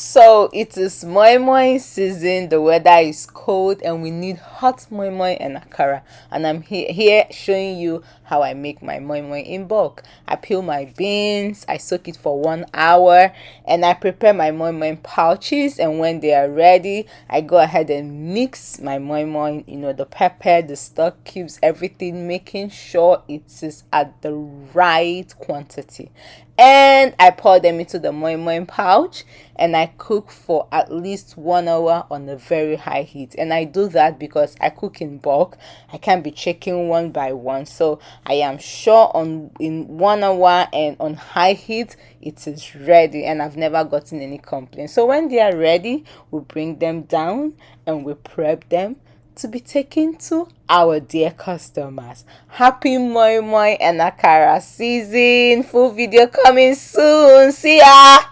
So it is moi moi season. The weather is cold and we need hot moi moi and akara. And I'm here showing you how I make my moi moi in bulk. I peel my beans, I soak it for 1 hour, and I prepare my moi moi pouches. And when they are ready, I go ahead and mix my moi moi, the pepper, the stock cubes, everything, making sure it is at the right quantity. And I pour them into the moi moi pouch and I cook for at least 1 hour on a very high heat. And I do that because I cook in bulk. I can't be checking one by one. So I am sure in 1 hour and on high heat it is ready, and I've never gotten any complaints. So when they are ready, we bring them down and we prep them to be taken to our dear customers. Happy Moi Moi and Akara season. Full video coming soon. See ya.